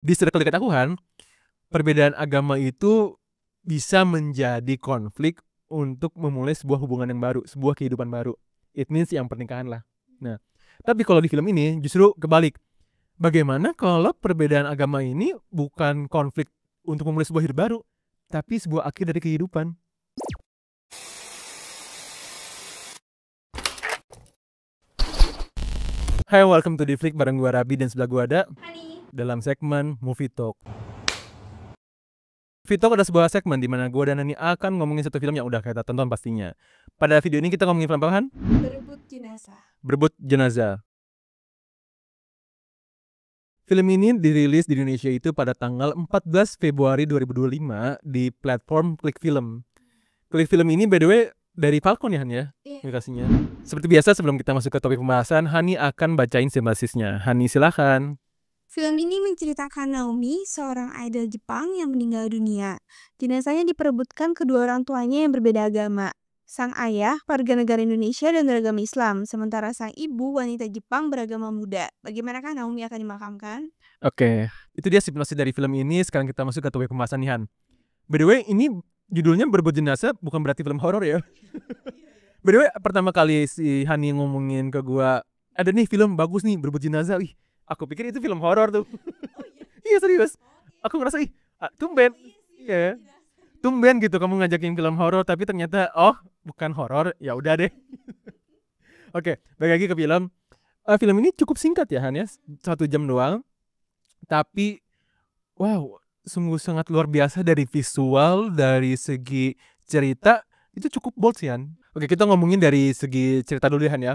Di circle dekat aku Han, perbedaan agama itu bisa menjadi konflik untuk memulai sebuah hubungan yang baru, sebuah kehidupan baru. It means yang pernikahan lah. Nah, tapi kalau di film ini justru kebalik. Bagaimana kalau perbedaan agama ini bukan konflik untuk memulai sebuah hidup baru, tapi sebuah akhir dari kehidupan. Hai, welcome to Diflik bareng gua Rabi dan sebelah gua ada Hani. dalam segmen Movie Talk. Movie Talk adalah sebuah segmen di mana gua dan Nani akan ngomongin satu film yang udah kita tonton pastinya. Pada video ini kita ngomongin film apa, Han? Berebut jenazah. Berebut Jenazah. Film ini dirilis di Indonesia itu pada tanggal 14 Februari 2025 di platform Klik Film. Klik Film ini by the way dari Falcon ya Han ya? Iya. Aplikasinya. Seperti biasa sebelum kita masuk ke topik pembahasan, Hani akan bacain simbasisnya. Hani silahkan. Film ini menceritakan Naomi, seorang idol Jepang yang meninggal dunia. Jenazahnya diperebutkan kedua orang tuanya yang berbeda agama. Sang ayah, warga negara Indonesia dan beragama Islam, sementara sang ibu, wanita Jepang beragama Buddha. Bagaimanakah Naomi akan dimakamkan? Oke, itu dia sinopsis dari film ini. Sekarang kita masuk ke topik pembahasan nih Han. By the way, ini judulnya Berebut Jenazah, bukan berarti film horor ya. By the way, pertama kali si Hani ngomongin ke gua, ada nih film bagus nih, Berebut Jenazah. Ih, aku pikir itu film horor tuh. Iya serius. Aku ngerasa tumben. Iya. Tumben gitu kamu ngajakin film horor, tapi ternyata bukan horor. Ya udah deh. Oke, balik lagi ke film. Film ini cukup singkat ya Han ya, 1 jam doang. Tapi wow, sungguh sangat luar biasa dari visual, dari segi cerita itu cukup bold sih Han. Oke, kita ngomongin dari segi cerita dulu ya Han ya.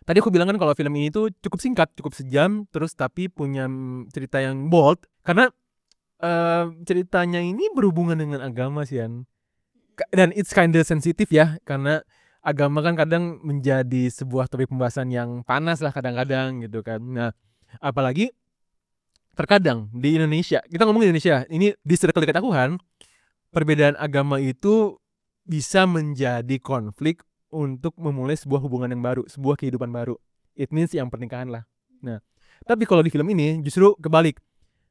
Tadi aku bilang kan kalau film ini tuh cukup singkat, cukup sejam, terus tapi punya cerita yang bold karena ceritanya ini berhubungan dengan agama sih Han. Dan it's kinda sensitif ya, karena agama kan kadang menjadi sebuah topik pembahasan yang panas lah kadang-kadang gitu kan. Nah, apalagi terkadang di Indonesia, kita ngomong Indonesia, ini di circle dekat aku Han, perbedaan agama itu bisa menjadi konflik untuk memulai sebuah hubungan yang baru, sebuah kehidupan baru. It means yang pernikahan lah. Nah, tapi kalau di film ini justru kebalik.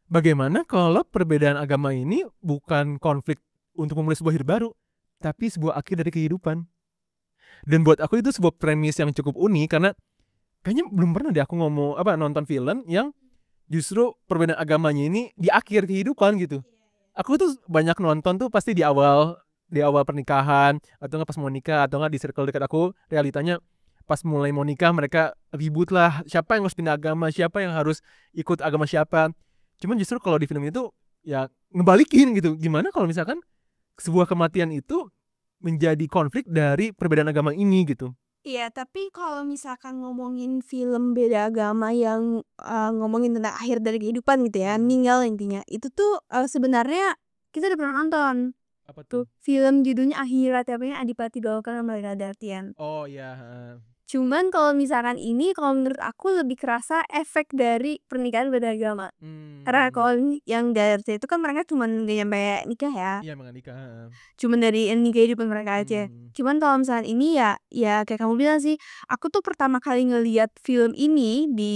Bagaimana kalau perbedaan agama ini bukan konflik untuk memulai sebuah hidup baru, tapi sebuah akhir dari kehidupan. Dan buat aku itu sebuah premis yang cukup unik karena kayaknya belum pernah deh aku nonton film yang justru perbedaan agamanya ini di akhir kehidupan gitu. Aku tuh banyak nonton tuh pasti di awal pernikahan atau nggak pas mau nikah atau nggak di circle dekat aku realitanya pas mulai mau nikah mereka ribut lah siapa yang harus pindah agama, siapa yang harus ikut agama siapa. Cuman justru kalau di film itu ya ngebalikin gitu. Gimana kalau misalkan sebuah kematian itu menjadi konflik dari perbedaan agama ini gitu. Iya, tapi kalau misalkan ngomongin film beda agama yang ngomongin tentang akhir dari kehidupan gitu ya, meninggal intinya, itu tuh sebenarnya kita udah pernah nonton. Apa Tuh, tuh? film judulnya Akhirat, namanya Adipati Dolken sama Reza Ardian. Oh iya. Cuman kalau misalkan ini, kalau menurut aku lebih kerasa efek dari pernikahan beda agama. Karena kalau yang dari itu kan mereka cuman gak nyampe nikah ya. Iya emang nikah. Cuman dari nikah kehidupan mereka aja. Cuman kalau misalkan ini ya kayak kamu bilang sih, aku tuh pertama kali ngelihat film ini di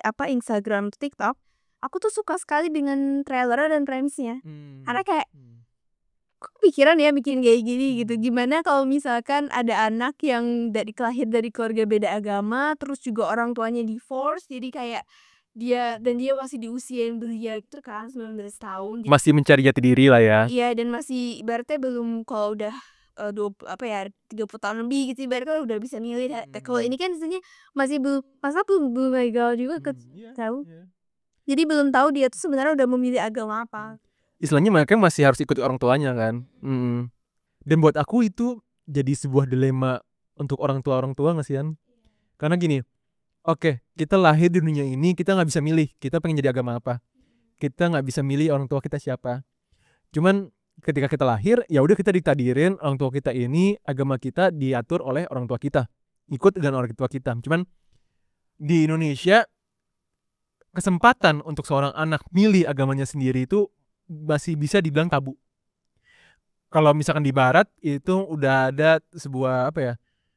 Instagram, TikTok, aku tuh suka sekali dengan trailernya dan premisnya. Karena kayak kok kepikiran ya bikin kayak gini gitu. Gimana kalau misalkan ada anak yang lahir dari keluarga beda agama, terus juga orang tuanya divorce, jadi kayak dia masih di usia yang belia gitu kan, 19 tahun. Masih mencari jati diri lah ya. Iya, dan masih ibaratnya belum, kalau udah 30 tahun lebih gitu ibaratnya udah bisa milih. Kalau ini kan istilahnya masih belum legal juga tahu. Jadi belum tahu dia tuh sebenarnya udah memilih agama apa. Istilahnya mereka masih harus ikut orang tuanya kan. Dan buat aku itu jadi sebuah dilema untuk orang tua nggak sih kan? Karena gini, oke, kita lahir di dunia ini kita nggak bisa milih kita pengen jadi agama apa, kita nggak bisa milih orang tua kita siapa. Cuman ketika kita lahir ya udah kita ditadirin orang tua kita ini agama kita diatur oleh orang tua kita, ikut dengan orang tua kita. Cuman di Indonesia kesempatan untuk seorang anak milih agamanya sendiri itu masih bisa dibilang tabu. Kalau misalkan di barat itu udah ada sebuah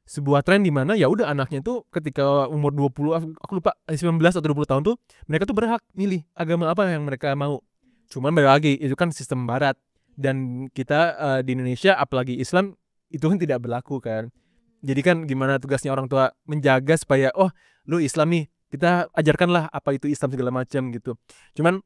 sebuah tren di mana ya udah anaknya tuh ketika umur 20, aku lupa 19 atau 20 tahun tuh mereka tuh berhak milih agama apa yang mereka mau. Cuman balik lagi itu kan sistem barat, dan kita di Indonesia apalagi Islam itu kan tidak berlaku kan. Jadi kan gimana tugasnya orang tua menjaga supaya oh lu Islam nih, kita ajarkanlah apa itu Islam segala macam gitu. Cuman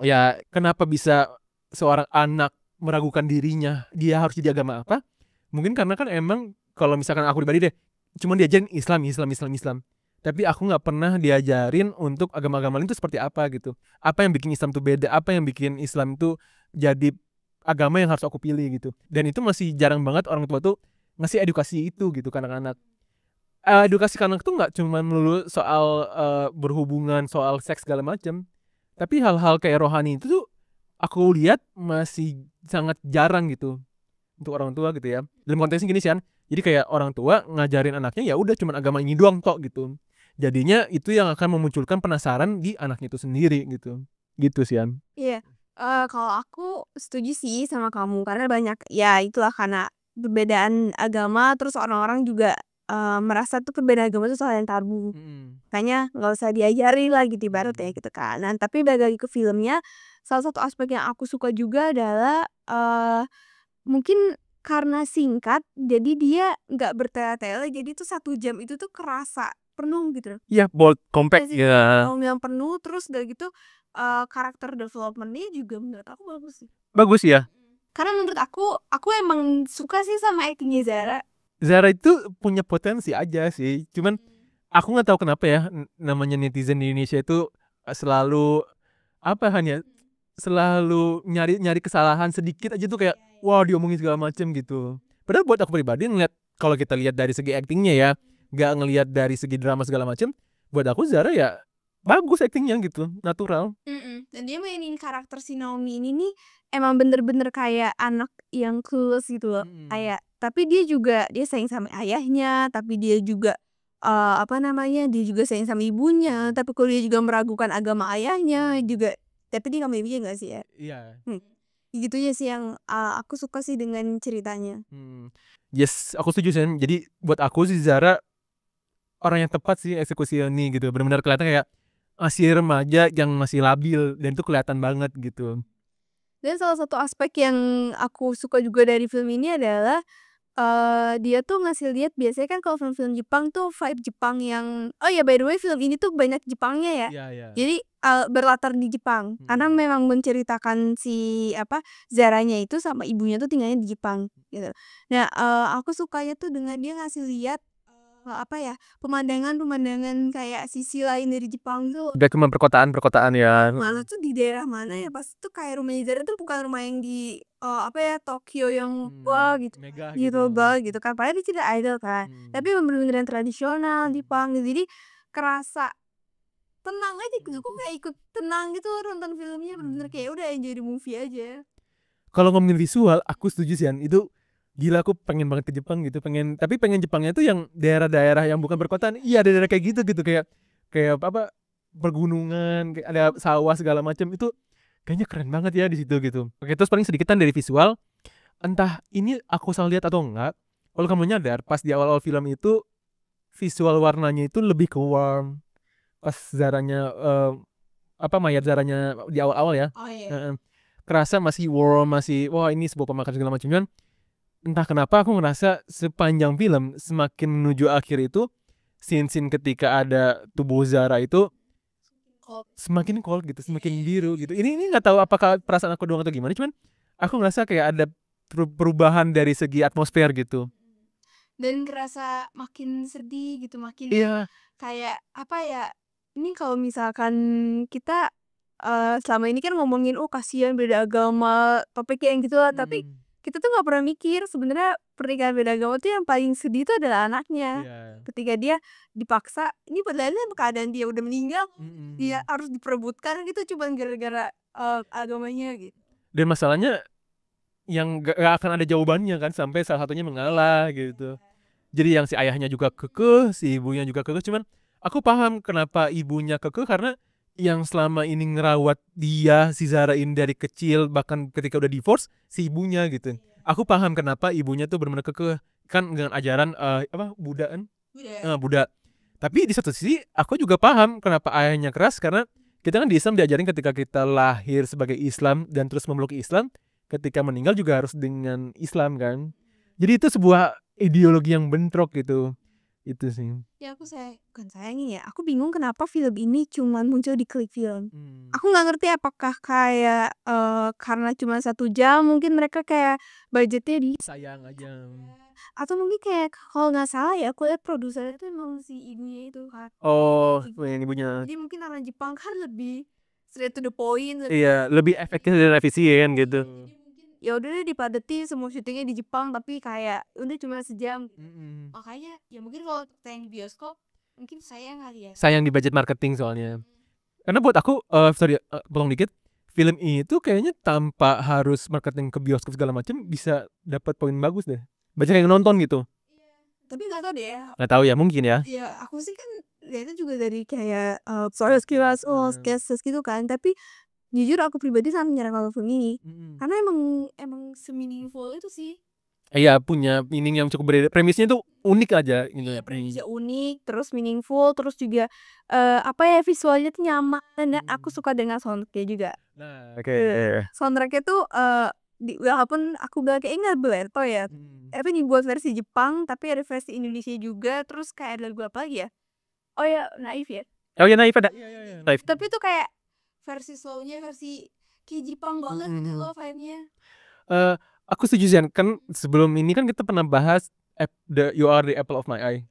ya kenapa bisa seorang anak meragukan dirinya dia harus jadi agama apa? Mungkin karena kan emang kalau misalkan aku pribadi deh, cuman diajarin Islam. Tapi aku nggak pernah diajarin untuk agama-agama lain itu seperti apa gitu. Apa yang bikin Islam tuh beda? Apa yang bikin Islam tuh jadi agama yang harus aku pilih gitu. Dan itu masih jarang banget orang tua tuh ngasih edukasi itu gitu ke anak-anak. Edukasi ke anak tuh nggak cuma melulu soal berhubungan soal seks segala macam. Tapi hal-hal kayak rohani itu tuh aku lihat masih sangat jarang gitu untuk orang tua gitu ya. Dalam konteksnya gini sih An, jadi kayak orang tua ngajarin anaknya ya udah cuman agama ini doang tok gitu. Jadinya itu yang akan memunculkan penasaran di anaknya itu sendiri gitu. Gitu sih An. Iya, kalau aku setuju sih sama kamu karena banyak ya itulah karena perbedaan agama terus orang-orang juga merasa tuh perbedaan agama itu hal yang tabu. Makanya nggak usah diajarin lah gitu ibarat ya gitu kan. Nah, tapi balik lagi ke filmnya, salah satu aspek yang aku suka juga adalah mungkin karena singkat jadi dia nggak bertele-tele jadi tuh 1 jam itu tuh kerasa penuh gitu loh. Iya, bold, compact Iya sih, ya. yang penuh terus udah gitu karakter development-nya juga menurut aku bagus sih. Bagus ya. Karena menurut aku emang suka sih sama actingnya Zara. Zara itu punya potensi aja sih. Cuman aku nggak tahu kenapa ya namanya netizen di Indonesia itu selalu apa hanya selalu nyari kesalahan sedikit aja tuh kayak wah diomongin segala macem gitu. Padahal buat aku pribadi ngeliat kalau kita lihat dari segi aktingnya ya, nggak ngelihat dari segi drama segala macem, buat aku Zara ya bagus aktingnya gitu, natural. Dan dia mainin karakter si Naomi ini nih emang bener-bener kayak anak yang clueless gitu loh. Kayak tapi dia sayang sama ayahnya, tapi dia juga apa namanya, dia juga sayang sama ibunya, tapi kalau dia juga meragukan agama ayahnya juga, tapi dia nggak ibunya nggak sih ya? Iya. Gitunya sih yang aku suka sih dengan ceritanya. Yes, aku setuju sih. Jadi buat aku sih Zara orang yang tepat sih eksekusi ini gitu. Benar-benar kelihatan kayak masih remaja yang masih labil dan itu kelihatan banget gitu. Dan salah satu aspek yang aku suka juga dari film ini adalah dia tuh ngasih lihat biasanya kan kalau film-film Jepang tuh vibe Jepang yang oh ya by the way film ini tuh banyak Jepangnya ya. Iya, iya. Jadi berlatar di Jepang karena memang menceritakan si apa Zaranya itu sama ibunya tuh tinggalnya di Jepang gitu. Nah, aku sukanya tuh dengan dia ngasih lihat apa ya pemandangan-pemandangan kayak sisi lain dari Jepang tuh. Udah cuma perkotaan ya. Malah tuh di daerah mana ya pas tuh kayak rumahnya Zara tuh bukan rumah yang di apa ya Tokyo yang wah gitu Megah gitu banget gitu kan padahal dia tidak idol kan tapi bener-bener yang tradisional Jepang gitu jadi kerasa tenang aja gitu aku kayak ikut tenang gitu nonton filmnya bener-bener kayak udah enjoy the movie aja. Kalau ngomongin visual, aku setuju sih An. Itu gila aku pengen banget ke Jepang gitu. Tapi pengen Jepangnya tuh yang daerah-daerah yang bukan perkotaan. Iya, daerah kayak gitu kayak apa pergunungan, kayak ada sawah segala macam itu kayaknya keren banget ya di situ gitu. Oke, terus paling sedikitan dari visual. Entah ini aku salah lihat atau enggak. Kalau kamu nyadar pas di awal-awal film itu visual warnanya itu lebih ke warm. Pas Zaranya mayat Zaranya di awal-awal ya. Oh iya. Kerasa masih warm, masih wah ini sebuah pemakan segala macam. Cuman entah kenapa aku ngerasa sepanjang film semakin menuju akhir itu scene-scene ketika ada tubuh Zara itu semakin cold gitu, semakin biru gitu. Ini nggak tahu apakah perasaan aku doang atau gimana, cuman aku ngerasa kayak ada perubahan dari segi atmosfer gitu. Dan kerasa makin sedih gitu makin kayak apa ya ini kalau misalkan kita selama ini kan ngomongin kasihan beda agama topik yang gitu lah tapi kita tuh nggak pernah mikir sebenarnya pernikahan beda agama tuh yang paling sedih itu adalah anaknya ketika dia dipaksa ini padahal keadaan dia udah meninggal dia harus diperebutkan gitu cuma gara-gara agamanya gitu. Dan masalahnya yang gak akan ada jawabannya kan sampai salah satunya mengalah gitu. Jadi yang si ayahnya juga kekeh, si ibunya juga kekeh. Cuman aku paham kenapa ibunya kekeh karena yang selama ini ngerawat dia si Zara ini dari kecil bahkan ketika udah divorce si ibunya gitu. Aku paham kenapa ibunya tuh benar-benar kekeh. kan dengan ajaran Buddha kan, Buddha. Tapi di satu sisi aku juga paham kenapa ayahnya keras, karena kita kan di Islam diajarin ketika kita lahir sebagai Islam dan terus memeluk Islam, ketika meninggal juga harus dengan Islam kan. Jadi itu sebuah ideologi yang bentrok gitu. Itu sih. Ya aku bukan sayangin ya, aku bingung kenapa film ini cuman muncul di Klik Film. Aku nggak ngerti apakah kayak karena cuma 1 jam mungkin mereka kayak budgetnya di Sayang aja. atau mungkin kayak kalau nggak salah ya aku lihat produsernya itu emang si ibunya itu kan. Oh, yang ibunya. Jadi mungkin orang Jepang kan lebih straight to the point, Iya, lebih efektif dan efisien gitu. ya udah deh dipadetin semua syutingnya di Jepang tapi kayak udah cuma sejam. Makanya ya mungkin kalau tayang di bioskop mungkin sayang kali ya. Sayang di budget marketing soalnya. Karena buat aku, potong dikit, film ini tuh kayaknya tanpa harus marketing ke bioskop segala macam bisa dapat poin bagus deh. Banyak yang nonton gitu. Tapi nggak tahu deh ya. Nggak tahu ya, mungkin ya. Ya aku sih kan lihatnya juga dari kayak sekilas sketches gitu kan. Tapi jujur aku pribadi sangat menyarankan film ini karena emang se-meaningful itu sih. Iya, punya meaning yang cukup berbeda. Premisnya tuh unik aja gitu ya, Premisnya unik, terus meaningful, terus juga visualnya tuh nyaman dan aku suka dengan soundtracknya juga. Nah, oke. Soundtracknya tuh walaupun aku bilang kayak nggak Berto ya, tapi dibuat versi Jepang tapi ada versi Indonesia juga, terus kayak ada lagu apa lagi ya? Oh ya, Naif ya. Oh ya, Naif ada. Iya. Naif. Tapi itu kayak versi slownya versi kayak Jepang banget gitu loh vibe-nya. Aku setuju sih, kan sebelum ini kan kita pernah bahas You Are the Apple of My Eye.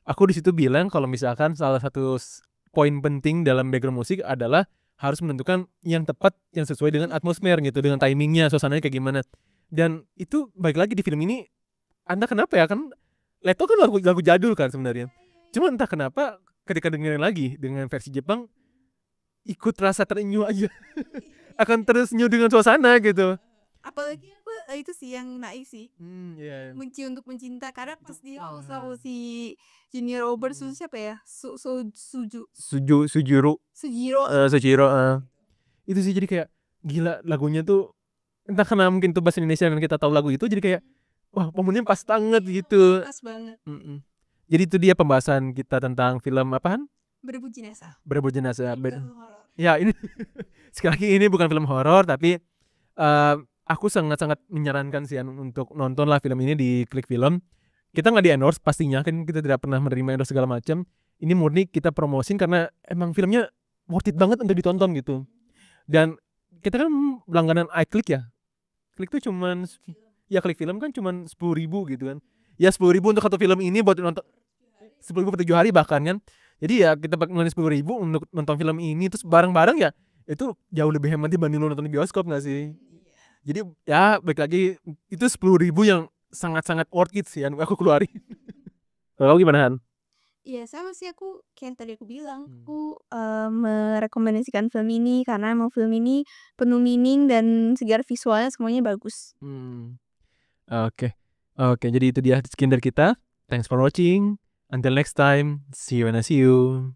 Aku di situ bilang kalau misalkan salah satu poin penting dalam background musik adalah harus menentukan yang tepat, yang sesuai dengan atmosfer gitu, dengan timingnya, suasananya kayak gimana. Dan itu balik lagi di film ini, entah kenapa ya, kan Leto kan lagu jadul kan sebenarnya. Cuma entah kenapa ketika dengerin lagi dengan versi Jepang, ikut rasa terenyuh aja. Akan terus nyu dengan suasana gitu. Apalagi aku itu sih yang Naif sih. Yeah. Menci untuk mencinta, karena pas dia sama si Junior Robert siapa ya? Sujiro. Itu sih jadi kayak gila, lagunya tuh entah kenapa mungkin tuh bahasa Indonesia dan kita tahu lagu itu, jadi kayak wah, momennya pas banget gitu. Pas banget. Jadi itu dia pembahasan kita tentang film apaan? Berebut Jenazah. Ya, ini sekali lagi ini bukan film horor, tapi aku sangat-sangat menyarankan sih untuk nonton lah film ini di Klik Film. Kita nggak di endorse pastinya, kan kita tidak pernah menerima endorse segala macam. Ini murni kita promosin karena emang filmnya worth it banget untuk ditonton gitu. Dan kita kan langganan iClick ya. Klik tuh cuman ya Klik Film kan cuman 10.000 gitu kan. Ya 10.000 untuk satu film ini buat nonton 10.000 per 7 hari bahkan kan. Jadi ya kita ngeluarin 10.000 untuk nonton film ini terus bareng-bareng, ya itu jauh lebih hemat dibanding lo nonton di bioskop nggak sih? Jadi ya balik lagi itu 10.000 yang sangat-sangat worth it sih yang aku keluarin. Kalau gimana Han? Iya sama sih, aku kayak yang tadi aku bilang, aku merekomendasikan film ini karena emang film ini penuh meaning dan segar visualnya semuanya bagus. Oke, jadi itu dia sekian dari kita. Thanks for watching. Until next time, see you when I see you.